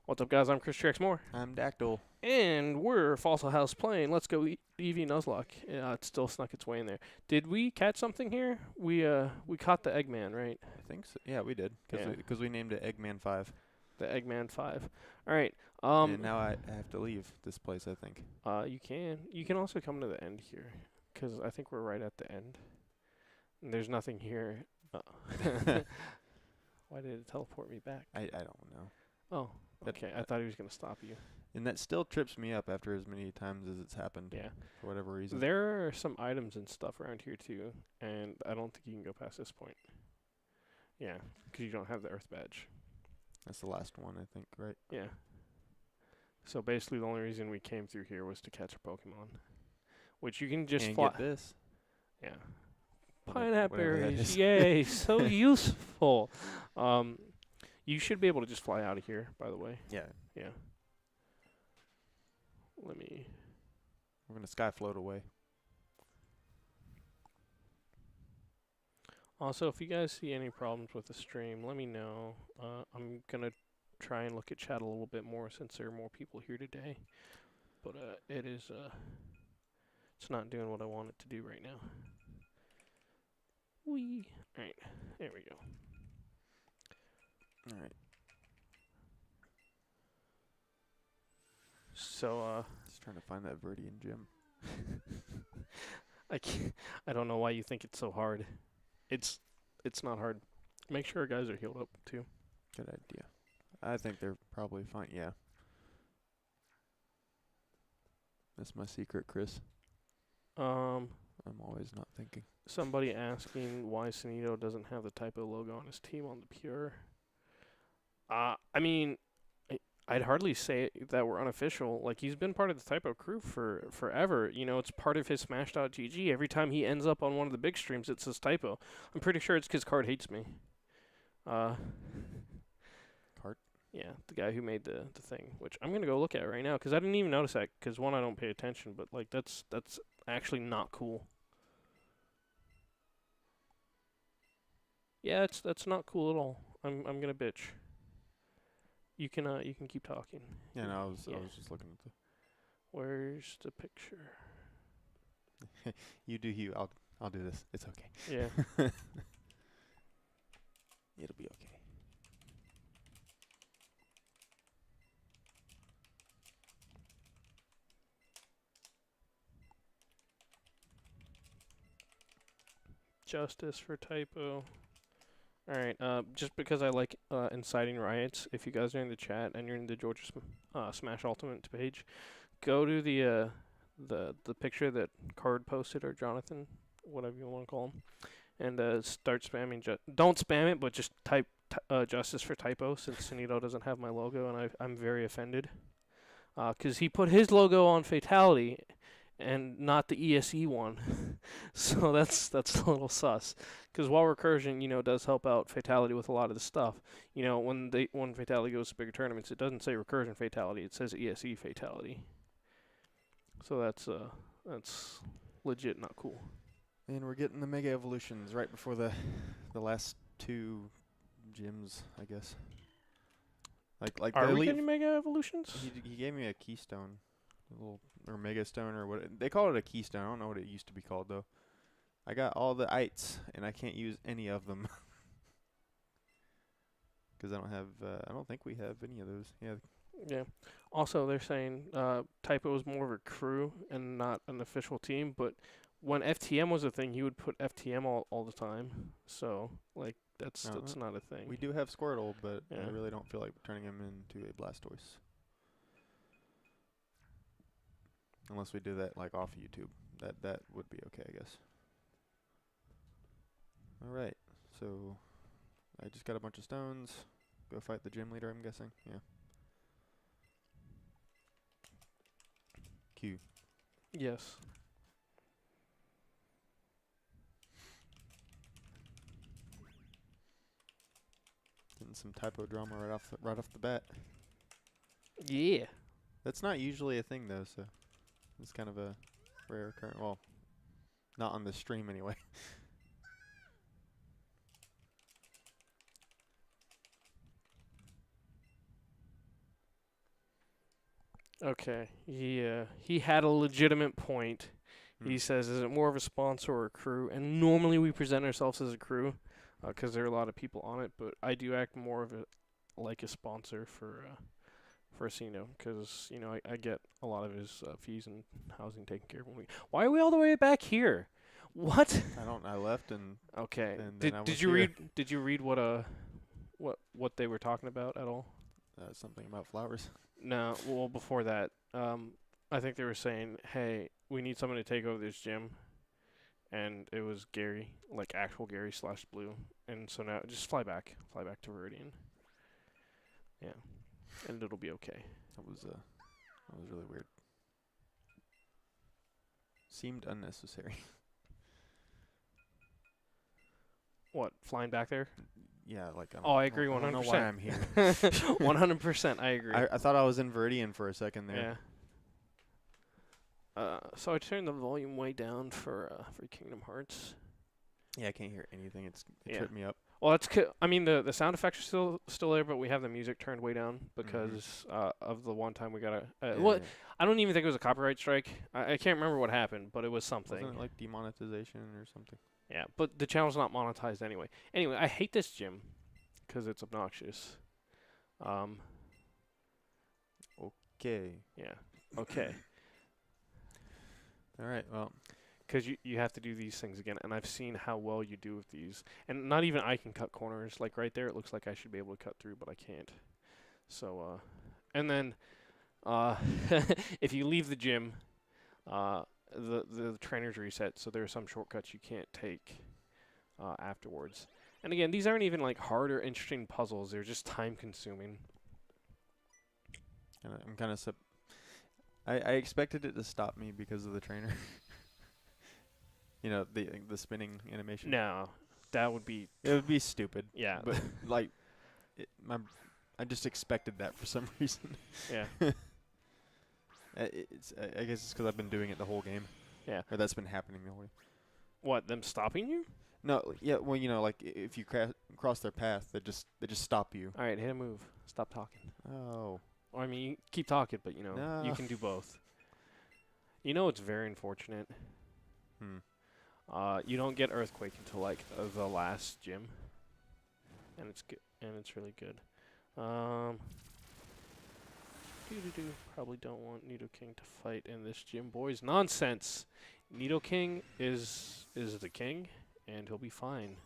What's up, guys? I'm Chris Trexmore, I'm Daktyl. and we're Fossil House playing Let's Go Eevee Nuzlocke. It still snuck its way in there. Did we catch something here? We caught the Eggman, right? I think so. Yeah, we did. Yeah. Because we named it Eggman 5. The Eggman 5. All right. And now I have to leave this place, I think. You can. You can also come to the end here, because I think we're right at the end. And there's nothing here. Why did it teleport me back? I don't know. Oh, okay. I thought he was going to stop you. And that still trips me up after as many times as it's happened. Yeah. For whatever reason. There are some items and stuff around here, too, and I don't think you can go past this point. Yeah, because you don't have the Earth badge. That's the last one, I think, right? Yeah. So basically, the only reason we came through here was to catch a Pokemon, which you can just and fly. get this. Yeah. Whatever that Pineapple is. yay! So useful. You should be able to just fly out of here. By the way. Yeah. Yeah. Let me. We're going to sky float away. Also, if you guys see any problems with the stream, let me know. I'm gonna try and look at chat a little bit more since there are more people here today. But it's not doing what I want it to do right now. Whee! Alright, there we go. Alright. So, Just trying to find that Verdian gem. I don't know why you think it's so hard. It's not hard. Make sure our guys are healed up too. Good idea. I think they're probably fine. Yeah. That's my secret, Chris. I'm always not thinking. Somebody asking why Sunito doesn't have the Typo logo on his team on the Pure. I mean, I'd hardly say that we're unofficial. Like, he's been part of the Typo crew for forever. You know, it's part of his Smash.gg. Every time he ends up on one of the big streams, it says Typo. I'm pretty sure it's because Card hates me. Card? Yeah, the guy who made the thing, which I'm going to go look at right now, because I didn't even notice that, because one, I don't pay attention, but, like, that's actually not cool. Yeah, that's not cool at all. I'm going to bitch. You can keep talking. Yeah, no, I was just looking at the... Where's the picture? You do you. I'll do this. It's okay. Yeah. It'll be okay. Justice for Typo. Alright, just because I like inciting riots, if you guys are in the chat and you're in the Georgia Smash Ultimate page, go to the picture that Card posted, or Jonathan, whatever you want to call him, and start spamming. Don't spam it, but just type Justice for Typo, since Sunito doesn't have my logo, and I'm very offended. Because he put his logo on Fatality, and not the ESE one. So that's a little sus. Because while Recursion, you know, does help out Fatality with a lot of the stuff, you know, when Fatality goes to bigger tournaments, it doesn't say Recursion Fatality, it says ESE Fatality. So that's legit not cool. And we're getting the Mega Evolutions right before the last two gyms, I guess. Like Are the we elite getting Mega Evolutions? He gave me a keystone, a little, or Mega Stone, or what they call it, a keystone. I don't know what it used to be called though. I got all the ites, and I can't use any of them because I don't have. I don't think we have any of those. Yeah. Yeah. Also, they're saying Typo is more of a crew and not an official team. But when FTM was a thing, he would put FTM all the time. So, like, that's not a thing. We do have Squirtle, but Yeah. I really don't feel like turning him into a Blastoise. Unless we do that like off YouTube. That would be okay, I guess. Alright, so I just got a bunch of stones. Go fight the gym leader, I'm guessing. Yeah. Q. Yes. Getting some typo drama right off the bat. Yeah. That's not usually a thing though, so it's kind of a rare occurrence. Well, not on this stream anyway. Okay. He had a legitimate point. Hmm. He says, "Is it more of a sponsor or a crew?" And normally we present ourselves as a crew, because there are a lot of people on it. But I do act more of a like a sponsor for Sino, because I get a lot of his fees and housing taken care of. Why are we all the way back here? What? I left and Okay. then I was Did you here. read what they were talking about at all? Something about flowers. No. Well, before that, I think they were saying, "Hey, we need someone to take over this gym," and it was Gary, like actual Gary slash Blue, and so now just fly back to Viridian. Yeah, and it'll be okay. That was really weird. Seemed unnecessary. What, flying back there? Yeah, like Oh, I agree I don't know 100%. why I'm here. 100%, I agree. I thought I was in Viridian for a second there. Yeah. So I turned the volume way down for Kingdom Hearts. Yeah, I can't hear anything. It Yeah. tripped me up. Well, I mean the sound effects are still there, but we have the music turned way down because of the one time we got a Yeah. I don't even think it was a copyright strike. I can't remember what happened, but it was something. Wasn't it like demonetization or something? Yeah, but the channel's not monetized anyway. Anyway, I hate this gym because it's obnoxious. Okay. Yeah. Okay. All right. Well, Because you have to do these things again, and I've seen how well you do with these. And not even I can cut corners. Like right there, it looks like I should be able to cut through, but I can't. So, and then, if you leave the gym, the trainers reset, so there are some shortcuts you can't take afterwards. And again, these aren't even like hard or interesting puzzles. They're just time consuming. I'm kind of I expected it to stop me because of the trainer. The spinning animation. No, that would be It would be stupid. yeah. But like, I just expected that for some reason. Yeah. I guess it's because I've been doing it the whole game. Yeah. Or that's been happening the whole game. What, them stopping you? No, yeah. Well, like if you cross their path, they just stop you. All right, hit a move. Stop talking. Oh. Or I mean, you keep talking, but you No. can do both. It's very unfortunate. You don't get Earthquake until like the last gym, and it's good, and it's really good. Probably don't want Nidoking to fight in this gym, boys. Nonsense. Nidoking is the king, and he'll be fine.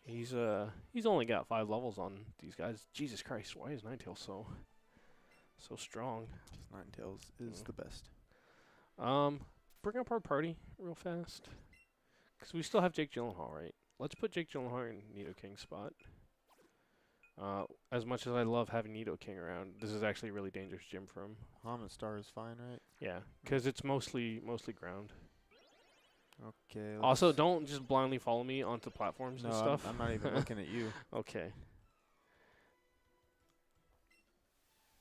He's only got 5 levels on these guys. Jesus Christ, why is Ninetales so strong? Ninetales is the best. Bring up our party real fast. Because we still have Jake Gyllenhaal, right? Let's put Jake Gyllenhaal in Nidoking's spot. As much as I love having Nidoking around, this is actually a really dangerous gym for him. Star is fine, right? Yeah, because it's mostly ground. Okay. Also, don't just blindly follow me onto platforms and stuff. I'm not even looking at you. Okay.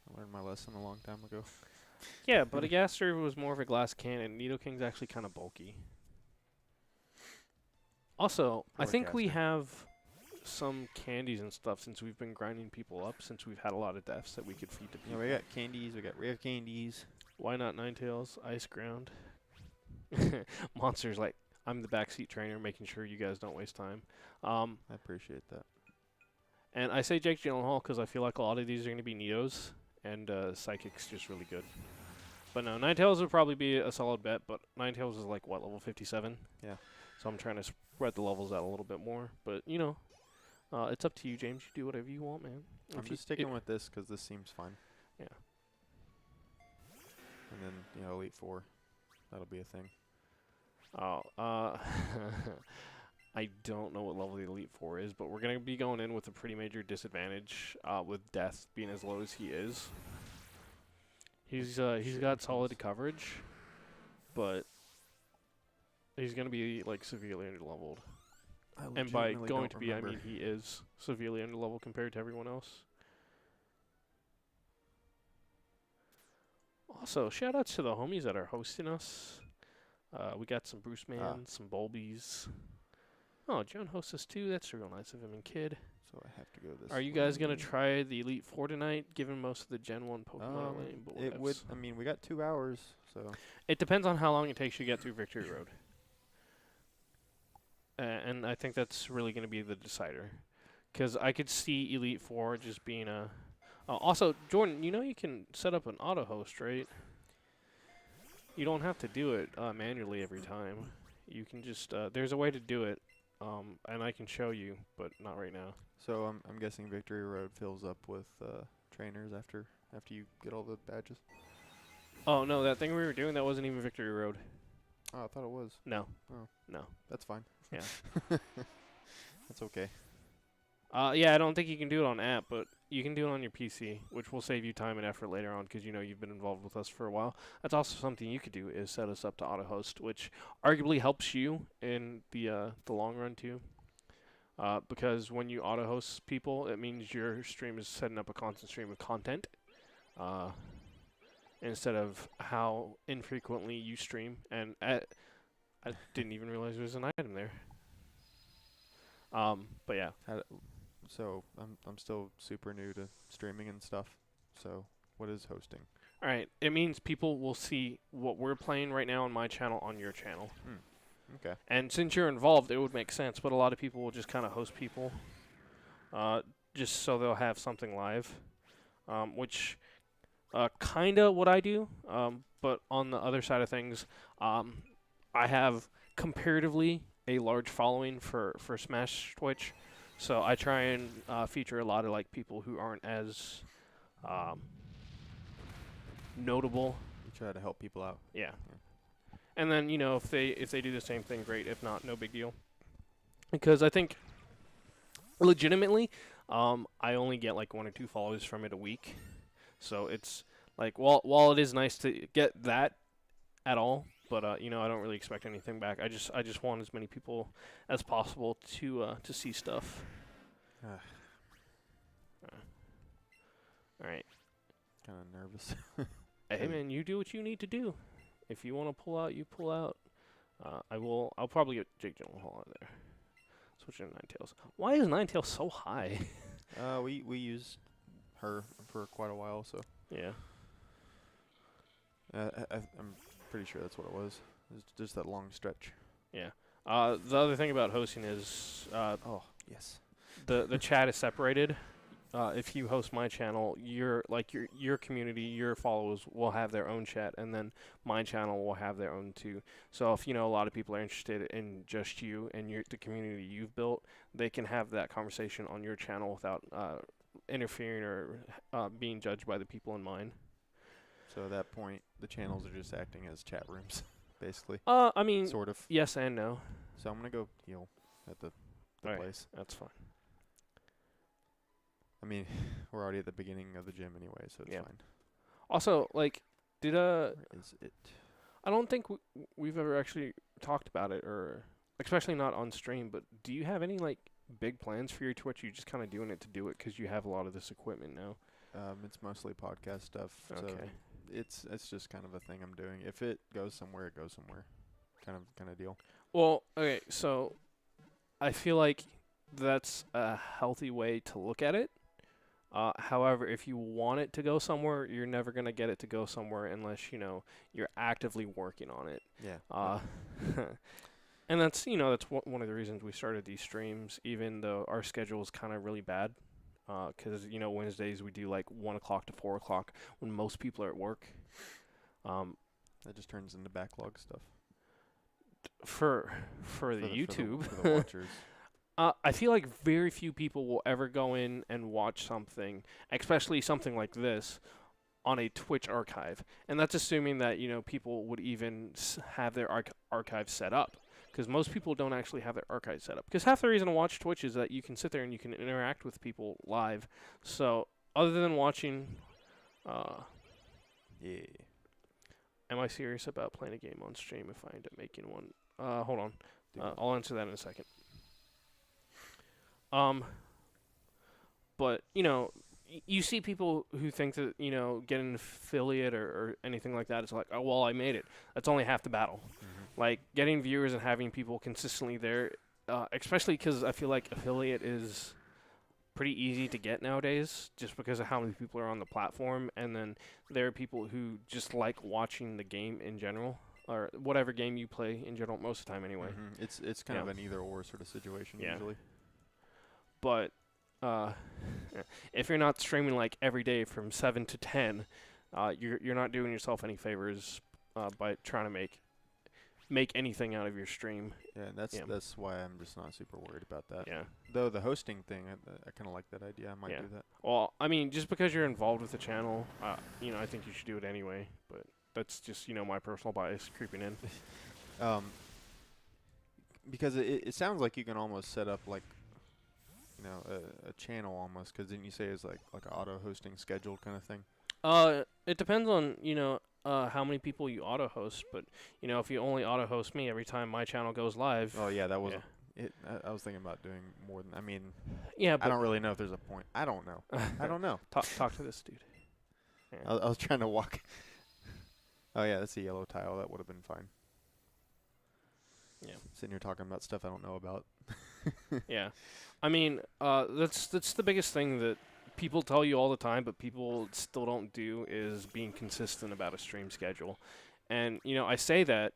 I learned my lesson a long time ago. Yeah, but a Gaster was more of a glass cannon. Nidoking's actually kind of bulky. Also, I think we have some candies and stuff since we've been grinding people up, since we've had a lot of deaths that we could feed to people. Yeah, we got candies. We got rare candies. Why not Ninetales? Ice ground. Monsters like, I'm the backseat trainer making sure you guys don't waste time. I appreciate that. And I say Jake Gyllenhaal because I feel like a lot of these are going to be Neos, and Psychic's just really good. But no, Ninetales would probably be a solid bet, but Ninetales is like, what, level 57? Yeah. So I'm trying to spread the levels out a little bit more. But, it's up to you, James. You do whatever you want, man. I'm just sticking with this because this seems fun. Yeah. And then, Elite Four. That'll be a thing. Oh, I don't know what level the Elite Four is, but we're going to be going in with a pretty major disadvantage with Death being as low as he is. He's got solid coverage, but he's going to be, like, severely underleveled. And by going to be, I mean he is severely underleveled compared to everyone else. Also, shout-outs to the homies that are hosting us. We got some Bruce Man, some Bulbies. Oh, Joan hosts us too. That's real nice of him and Kid. so I have to go this Are you guys gonna way. try the Elite Four tonight? Given most of the Gen 1 Pokemon are lame, but It would. whatevs. I mean, we got 2 hours, so It depends on how long it takes you to get through Victory Road. And I think that's really going to be the decider. Because I could see Elite Four just being a... also, Jordan, you know you can set up an auto host, right? You don't have to do it manually every time. You can just... there's a way to do it, and I can show you, but not right now. so I'm guessing Victory Road fills up with trainers after you get all the badges. Oh, no, that thing we were doing, that wasn't even Victory Road. Oh, I thought it was. No. Oh. No. That's fine. Yeah. That's okay. Yeah, I don't think you can do it on app, but you can do it on your PC, which will save you time and effort later on because you know you've been involved with us for a while. That's also something you could do is set us up to auto host, which arguably helps you in the long run too. Because when you auto host people, it means your stream is setting up a constant stream of content. Instead of how infrequently you stream, and I didn't even realize there was an item there. But yeah. So I'm still super new to streaming and stuff. So what is hosting? All right. It means people will see what we're playing right now on my channel on your channel. Okay. And since you're involved, it would make sense. But a lot of people will just kind of host people, just so they'll have something live, which kind of what I do. But on the other side of things, I have comparatively a large following for Smash Twitch. So I try and feature a lot of like people who aren't as notable. You try to help people out. Yeah. And then, you know, if they do the same thing, great. If not, no big deal. Because I think legitimately, I only get like 1 or 2 followers from it a week. So it's like while it is nice to get that at all, but you know, I don't really expect anything back. I just want as many people as possible to see stuff. All right. Kind of nervous. Hey man, you do what you need to do. If you want to pull out, you pull out. I'll probably get Jake Gyllenhaal out there. Switching to Ninetales. Why is Ninetales so high? We used her for quite a while, so Yeah. I'm pretty sure that's what it was. It's just that long stretch. Yeah. The other thing about hosting is Oh yes. the chat is separated. If you host my channel, your community, your followers will have their own chat, and then my channel will have their own too. So if you know a lot of people are interested in just you and the community you've built, they can have that conversation on your channel without interfering or being judged by the people in mine. So at that point, the channels are just acting as chat rooms, basically. I mean, Sort of. yes and no. So I'm gonna go heal at the Alright, place. that's fine. I mean, we're already at the beginning of the gym anyway, so it's Yeah. fine. Also, like, Where is it? I don't think we've ever actually talked about it, or especially not on stream. But do you have any like big plans for your Twitch? You just kind of doing it to do it because you have a lot of this equipment now. It's mostly podcast stuff. So Okay. it's just kind of a thing I'm doing. If it goes somewhere, it goes somewhere. Kind of deal. Well, okay, so I feel like that's a healthy way to look at it. However, if you want it to go somewhere, you're never gonna get it to go somewhere unless you know you're actively working on it. Yeah. And that's that's one of the reasons we started these streams, even though our schedule is kind of really bad. Because Wednesdays we do like 1 o'clock to 4 o'clock when most people are at work. That just turns into backlog stuff. For the YouTube, for the watchers. I feel like very few people will ever go in and watch something, especially something like this, on a Twitch archive. And that's assuming that, people would even have their archive set up. Because most people don't actually have their archive set up. Because half the reason to watch Twitch is that you can sit there and you can interact with people live. So, other than watching... Yeah. Am I serious about playing a game on stream if I end up making one? Hold on. I'll answer that in a second. But, you see people who think that, getting an affiliate or anything like that is like, oh, well, I made it. That's only half the battle. Mm-hmm. Like, getting viewers and having people consistently there, especially because I feel like affiliate is pretty easy to get nowadays, just because of how many people are on the platform, and then there are people who just like watching the game in general, or whatever game you play in general, most of the time anyway. It's kind of an either or sort of situation usually. But if you're not streaming like every day from 7 to 10, you're not doing yourself any favors by trying to make anything out of your stream. Yeah, that's why I'm just not super worried about that. Yeah. Though the hosting thing, I kind of like that idea. I might do that. Well, I mean, just because you're involved with the channel, I think you should do it anyway. But that's just my personal bias creeping in. Because it sounds like you can almost set up like a channel almost, because didn't you say it's like an auto hosting schedule kind of thing? It depends on how many people you auto host, but if you only auto host me every time my channel goes live. Oh yeah, that wasn't it. I was thinking about doing more than. I mean, yeah, but I don't really know if there's a point. I don't know. I don't know. Talk to this dude. Yeah. I was trying to walk. Oh yeah, that's a yellow tile. That would have been fine. Yeah. Sitting here talking about stuff I don't know about. Yeah, I mean, that's the biggest thing that people tell you all the time, but people still don't do, is being consistent about a stream schedule. And I say that,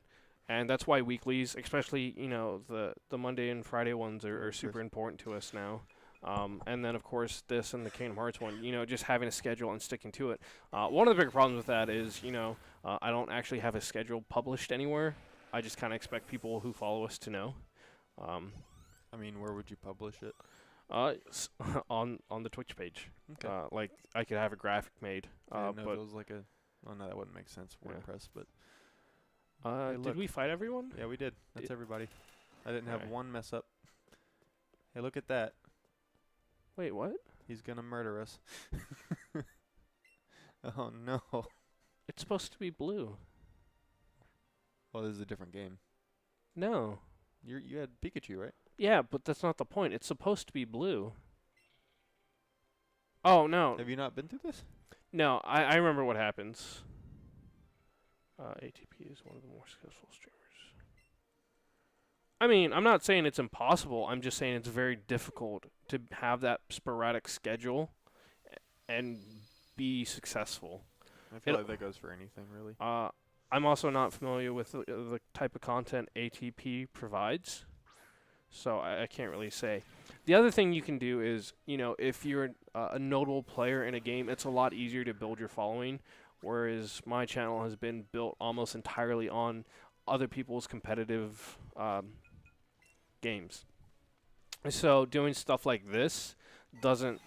and that's why weeklies, especially the Monday and Friday ones, are super important to us now. And then of course this and the Kingdom Hearts one, just having a schedule and sticking to it. One of the bigger problems with that is I don't actually have a schedule published anywhere. I just kind of expect people who follow us to know. I mean, where would you publish it? On the Twitch page. Okay. Like I could have a graphic made. But But it was like oh no, that wouldn't make sense. WordPress, but hey, did we fight everyone? yeah, we did. That's everybody. I didn't have Alright. one mess up. Hey, look at that. Wait, what? He's gonna murder us. Oh no. It's supposed to be blue. Well, this is a different game. No. You had Pikachu, right? Yeah, but that's not the point. It's supposed to be blue. Oh, no. Have you not been through this? No, I remember what happens. ATP is one of the more successful streamers. I mean, I'm not saying it's impossible. I'm just saying it's very difficult to have that sporadic schedule and be successful. I feel like that goes for anything, really. I'm also not familiar with the type of content ATP provides, so I can't really say. The other thing you can do is, if you're a notable player in a game, it's a lot easier to build your following, whereas my channel has been built almost entirely on other people's competitive games. So doing stuff like this doesn't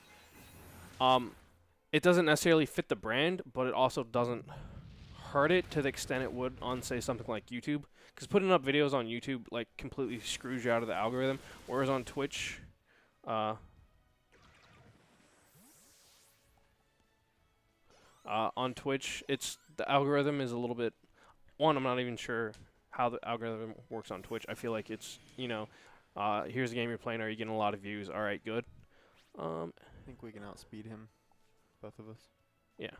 it doesn't necessarily fit the brand, but it also doesn't hurt it to the extent it would on, say, something like YouTube. Because putting up videos on YouTube like completely screws you out of the algorithm, whereas on Twitch, on Twitch, the algorithm is a little bit. I'm not even sure how the algorithm works on Twitch. I feel like it's here's a game you're playing. Are you getting a lot of views? All right, good. I think we can outspeed him, both of us. Yeah,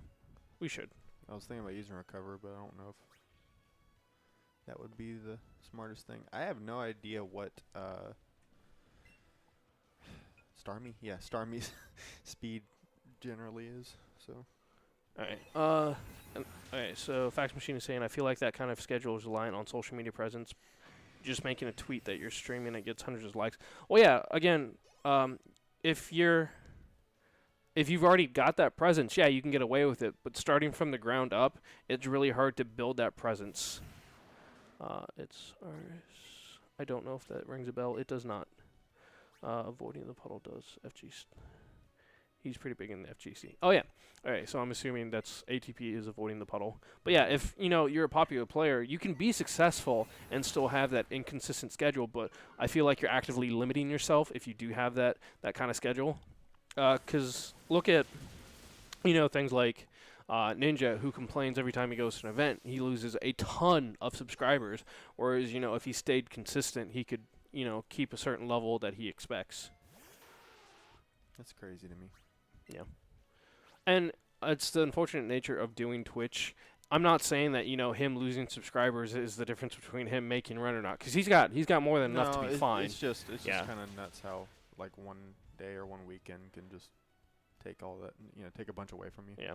we should. I was thinking about using recover, but I don't know if that would be the smartest thing. I have no idea what Starmie's speed generally is. So. All right. So Fax Machine is saying, I feel like that kind of schedule is reliant on social media presence. Just making a tweet that you're streaming, it gets hundreds of likes. Well, yeah. Again, if you've already got that presence, yeah, you can get away with it. But starting from the ground up, it's really hard to build that presence. It's RS. I don't know if that rings a bell. It does not. Avoiding the puddle does. He's pretty big in the FGC. Oh, yeah. All right, so I'm assuming that's ATP is avoiding the puddle. But, yeah, if, you're a popular player, you can be successful and still have that inconsistent schedule. But I feel like you're actively limiting yourself if you do have that kind of schedule. Because look at, things like Ninja, who complains every time he goes to an event. He loses a ton of subscribers. Whereas, if he stayed consistent, he could, keep a certain level that he expects. That's crazy to me. Yeah. And it's the unfortunate nature of doing Twitch. I'm not saying that, him losing subscribers is the difference between him making run or not. Because he's got more than enough to be fine. It's just kind of nuts how, like, one day or one weekend can just take all that, take a bunch away from you. Yeah.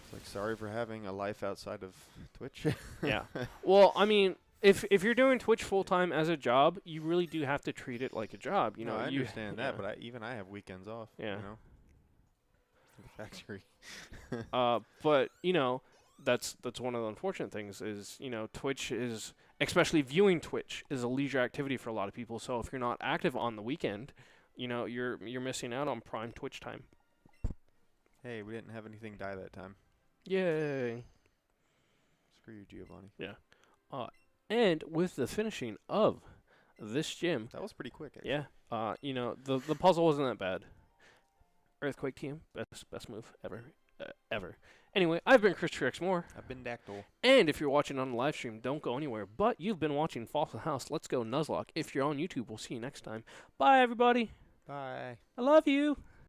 It's like, sorry for having a life outside of Twitch. Yeah. Well, I mean, if you're doing Twitch full time as a job, you really do have to treat it like a job. You know, I you understand that, but I have weekends off. Yeah. The factory. But that's one of the unfortunate things is Twitch is, especially viewing Twitch, is a leisure activity for a lot of people. So if you're not active on the weekend, you're missing out on prime Twitch time. Hey, we didn't have anything die that time. Yay! Screw you, Giovanni. Yeah. And with the finishing of this gym, That was pretty quick, actually. yeah. The puzzle wasn't that bad. Earthquake team, best move ever. Anyway, I've been Chris Trix Moore. I've been Daktyl. And if you're watching on the live stream, don't go anywhere. But you've been watching Fossil House. Let's go Nuzlocke. If you're on YouTube, we'll see you next time. Bye, everybody. Bye. I love you.